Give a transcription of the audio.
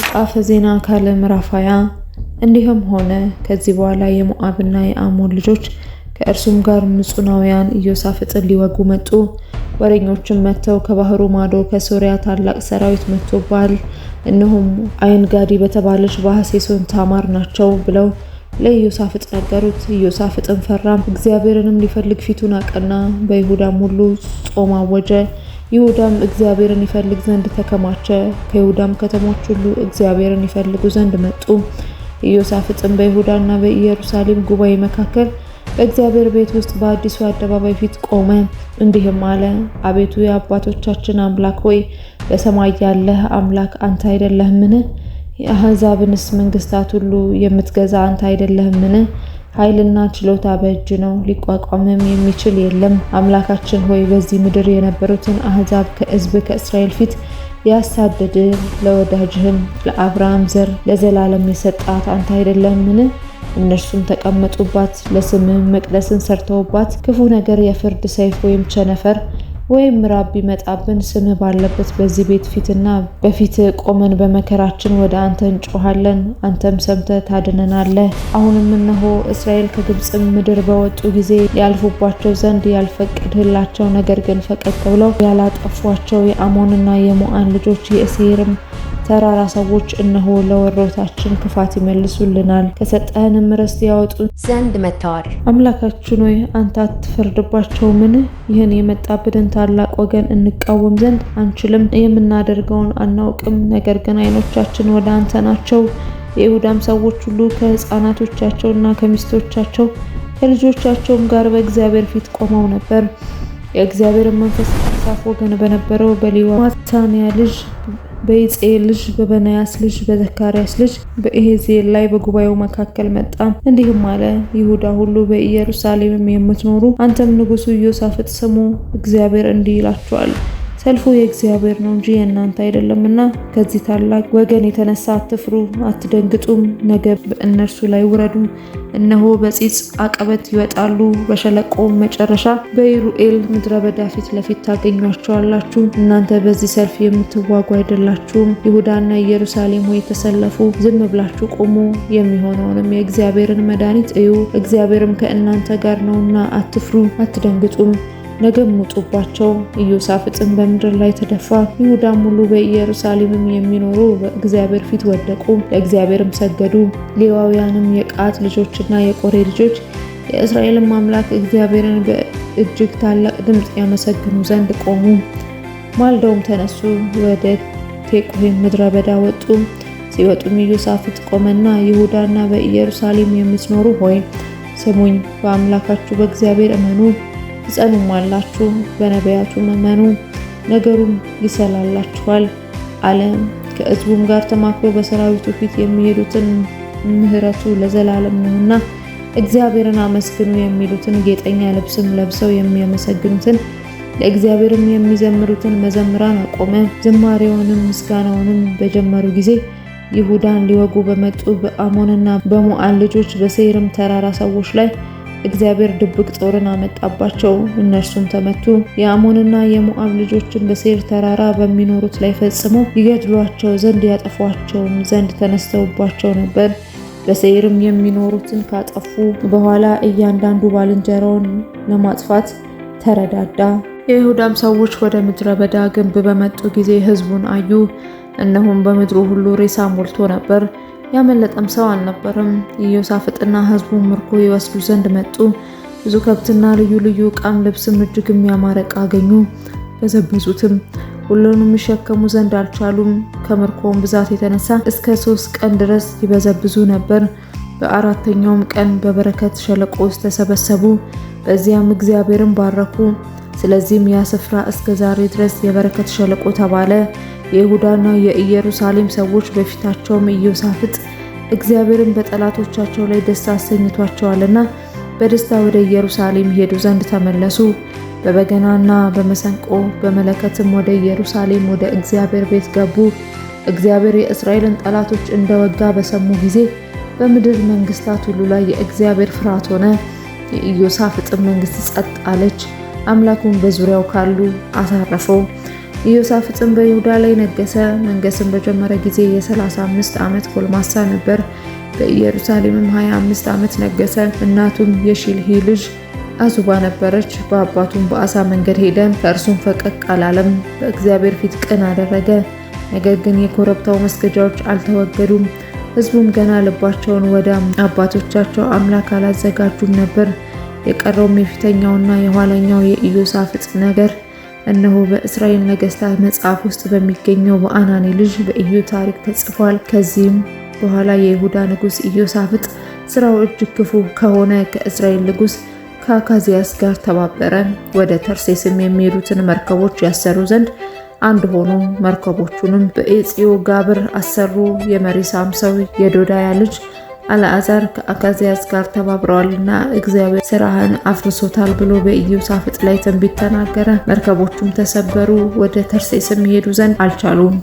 መጽሐፈ ዜና ካልዕ ምዕራፍ 20 እንዲህም ሆነ ከዚህ በኋላ የሞዓብና የአሞን ልጆች ከእርሱም ጋር ምጹናውያን ኢዮሳፍጥን ሊወጉ መጡ። ወሬኞችም መጥተው ከባህሩ ማዶ ከሶርያ ታላቅ ሰራዊት መጥቶብሃል፣ እነሆም አይንጋዲ በተባለች በሐሴሶን ታማር ናቸው ብለው ለኢዮሳፍጥ ነገሩት። ኢዮሳፍጥም ፈራም፣ እግዚአብሔርንም ሊፈልግ ፊቱን አቀና። በይሁዳም ሁሉ ጾም አወጀ። ይሁዳም እግዚአብሔርን ይፈልግ ዘንድ ተከማቸ። ከይሁዳም ከተሞች ሁሉ እግዚአብሔርን ይፈልጉ ዘንድ መጡ። ኢዮሳፍጥም በይሁዳና በኢየሩሳሌም ጉባኤ መካከል በእግዚአብሔር ቤት ውስጥ በአዲሱ አደባባይ ፊት ቆመ። እንዲህም አለ፣ አቤቱ የአባቶቻችን አምላክ ሆይ በሰማይ ያለህ አምላክ አንተ አይደለህምን? የአሕዛብንስ መንግስታት ሁሉ የምትገዛ አንተ አይደለህምን? ኃይልና ችሎታ በእጅ ነው፣ ሊቋቋምም የሚችል የለም። አምላካችን ሆይ በዚህ ምድር የነበሩትን አሕዛብ ከሕዝብ ከእስራኤል ፊት ያሳደድ ለወዳጅህም ለአብርሃም ዘር ለዘላለም የሰጣት አንተ አይደለህምን? እነርሱም ተቀመጡባት፣ ለስምህ መቅደስን ሰርተውባት። ክፉ ነገር የፍርድ ሰይፍ ወይም ቸነፈር ወይም ራብ ቢመጣብን ስምህ ባለበት በዚህ ቤት ፊትና በፊት ቆመን በመከራችን ወደ አንተ እንጮሃለን፣ አንተም ሰምተህ ታድነናለህ። አሁንም እነሆ እስራኤል ከግብጽ ምድር በወጡ ጊዜ ያልፉባቸው ዘንድ ያልፈቀድህላቸው ነገር ግን ፈቀቅ ብለው ያላጠፏቸው የአሞንና የሞዓብ ልጆች የሴይርም ተራራ ሰዎች እነሆ ለወሮታችን ክፋት ይመልሱልናል፣ ከሰጠህንም ርስት ያወጡን ዘንድ መጥተዋል። አምላካችን ሆይ አንተ አትፈርድባቸውምን? ይህን የመጣብንን ታላቅ ወገን እንቃወም ዘንድ አንችልም፣ የምናደርገውን አናውቅም። ነገር ግን ዓይኖቻችን ወደ አንተ ናቸው። የይሁዳም ሰዎች ሁሉ ከሕፃናቶቻቸውና ከሚስቶቻቸው ከልጆቻቸውም ጋር በእግዚአብሔር ፊት ቆመው ነበር። የእግዚአብሔር መንፈስ ከአሳፍ ወገን በነበረው በማታንያ ልጅ በይጽኤል ልጅ በበናያስ ልጅ በዘካርያስ ልጅ በኢሄዜል ላይ በጉባኤው መካከል መጣ። እንዲህም አለ፣ ይሁዳ ሁሉ በኢየሩሳሌምም የምትኖሩ አንተም ንጉሡ ኢዮሳፍጥ ስሙ፣ እግዚአብሔር እንዲህ ይላችኋል፣ ሰልፉ የእግዚአብሔር ነው እንጂ የእናንተ አይደለምና ከዚህ ታላቅ ወገን የተነሳ አትፍሩ፣ አትደንግጡም። ነገ በእነርሱ ላይ ውረዱ። እነሆ በጺጽ አቀበት ይወጣሉ፣ በሸለቆ መጨረሻ በይሩኤል ምድረ በዳ ፊት ለፊት ታገኟቸዋላችሁ። እናንተ በዚህ ሰልፍ የምትዋጉ አይደላችሁም። ይሁዳና ኢየሩሳሌም ሆይ ተሰለፉ፣ ዝም ብላችሁ ቆሙ፣ የሚሆነውንም የእግዚአብሔርን መድኃኒት እዩ። እግዚአብሔርም ከእናንተ ጋር ነውና አትፍሩ፣ አትደንግጡም። ነገም ውጡባቸው። ኢዮሳፍጥም በምድር ላይ ተደፋ። ይሁዳም ሁሉ በኢየሩሳሌምም የሚኖሩ በእግዚአብሔር ፊት ወደቁ፣ ለእግዚአብሔርም ሰገዱ። ሌዋውያንም የቀዓት ልጆችና የቆሬ ልጆች የእስራኤልም አምላክ እግዚአብሔርን በእጅግ ታላቅ ድምፅ ያመሰግኑ ዘንድ ቆሙ። ማልደውም ተነሱ፣ ወደ ቴቁሔም ምድረ በዳ ወጡ። ሲወጡም ኢዮሳፍጥ ቆመና፣ ይሁዳና በኢየሩሳሌም የምትኖሩ ሆይ ስሙኝ፣ በአምላካችሁ በእግዚአብሔር እመኑ ትጸኑማላችሁ፣ በነቢያቱም እመኑ፣ ነገሩም ይሰላላችኋል አለ። ከሕዝቡም ጋር ተማክሮ በሰራዊቱ ፊት የሚሄዱትን ምሕረቱ ለዘላለም ነውና እግዚአብሔርን አመስግኑ የሚሉትን ጌጠኛ ልብስም ለብሰው የሚያመሰግኑትን ለእግዚአብሔርም የሚዘምሩትን መዘምራን አቆመ። ዝማሬውንም ምስጋናውንም በጀመሩ ጊዜ ይሁዳን ሊወጉ በመጡ በአሞንና በሞዓብ ልጆች በሴይርም ተራራ ሰዎች ላይ እግዚአብሔር ድብቅ ጦርን አመጣባቸው፣ እነርሱም ተመቱ። የአሞንና የሞዓብ ልጆችን በሴይር ተራራ በሚኖሩት ላይ ፈጽመው ይገድሏቸው ዘንድ ያጠፏቸውም ዘንድ ተነስተውባቸው ነበር። በሴይርም የሚኖሩትን ካጠፉ በኋላ እያንዳንዱ ባልንጀራውን ለማጥፋት ተረዳዳ። የይሁዳም ሰዎች ወደ ምድረ በዳ ግንብ በመጡ ጊዜ ሕዝቡን አዩ፣ እነሆም በምድሩ ሁሉ ሬሳ ሞልቶ ነበር፣ ያመለጠም ሰው አልነበረም። ኢዮሳፍጥና ሕዝቡ ምርኮ ይወስዱ ዘንድ መጡ። ብዙ ከብትና ልዩ ልዩ ዕቃም ልብስም እጅግ የሚያማረ ዕቃ አገኙ። በዘበዙትም፣ ሁሉንም ይሸከሙ ዘንድ አልቻሉም። ከምርኮም ብዛት የተነሳ እስከ 3 ቀን ድረስ ይበዘብዙ ነበር። በአራተኛውም ቀን በበረከት ሸለቆ ውስጥ ተሰበሰቡ፣ በዚያም እግዚአብሔርን ባረኩ። ስለዚህም ያ ስፍራ እስከ ዛሬ ድረስ የበረከት ሸለቆ ተባለ። የይሁዳና የኢየሩሳሌም ሰዎች በፊታቸውም ኢዮሳፍጥ እግዚአብሔርን በጠላቶቻቸው ላይ ደስ አሰኝቷቸዋልና በደስታ ወደ ኢየሩሳሌም ሄዱ ዘንድ ተመለሱ። በበገናና በመሰንቆ በመለከትም ወደ ኢየሩሳሌም ወደ እግዚአብሔር ቤት ገቡ። እግዚአብሔር የእስራኤልን ጠላቶች እንደወጋ በሰሙ ጊዜ በምድር መንግስታት ሁሉ ላይ የእግዚአብሔር ፍርሃት ሆነ። የኢዮሳፍጥ መንግስት ጸጥ አለች። አምላኩን በዙሪያው ካሉ አሳረፈው። ኢዮሳፍጥም በይሁዳ ላይ ነገሰ። መንገስን በጀመረ ጊዜ የ35 ዓመት ጎልማሳ ነበር። በኢየሩሳሌምም 25 ዓመት ነገሰ። እናቱም የሺልሂ ልጅ አዙባ ነበረች። በአባቱም በአሳ መንገድ ሄደ፣ ከእርሱም ፈቀቅ አላለም። በእግዚአብሔር ፊት ቅን አደረገ። ነገር ግን የኮረብታው መስገጃዎች አልተወገዱም። ሕዝቡም ገና ልባቸውን ወደ አባቶቻቸው አምላክ አላዘጋጁም ነበር። የቀረውም የፊተኛውና የኋለኛው የኢዮሳፍጥ ነገር እነሆ በእስራኤል ነገስታት መጽሐፍ ውስጥ በሚገኘው በአናኒ ልጅ በኢዩ ታሪክ ተጽፏል። ከዚህም በኋላ የይሁዳ ንጉስ ኢዮሳፍጥ ስራው እጅግ ክፉ ከሆነ ከእስራኤል ንጉስ ከአካዚያስ ጋር ተባበረ። ወደ ተርሴስም የሚሄዱትን መርከቦች ያሰሩ ዘንድ አንድ ሆኑ። መርከቦቹንም በኤጽዮ ጋብር አሰሩ። የመሪሳም ሰው የዶዳያ ልጅ አልዓዛር ከአካዚያስ ጋር ተባብረዋልና እግዚአብሔር ስራህን አፍርሶታል ብሎ በኢዮሳፍጥ ላይ ትንቢት ተናገረ። መርከቦቹም ተሰበሩ፣ ወደ ተርሴስም ይሄዱ ዘንድ አልቻሉም።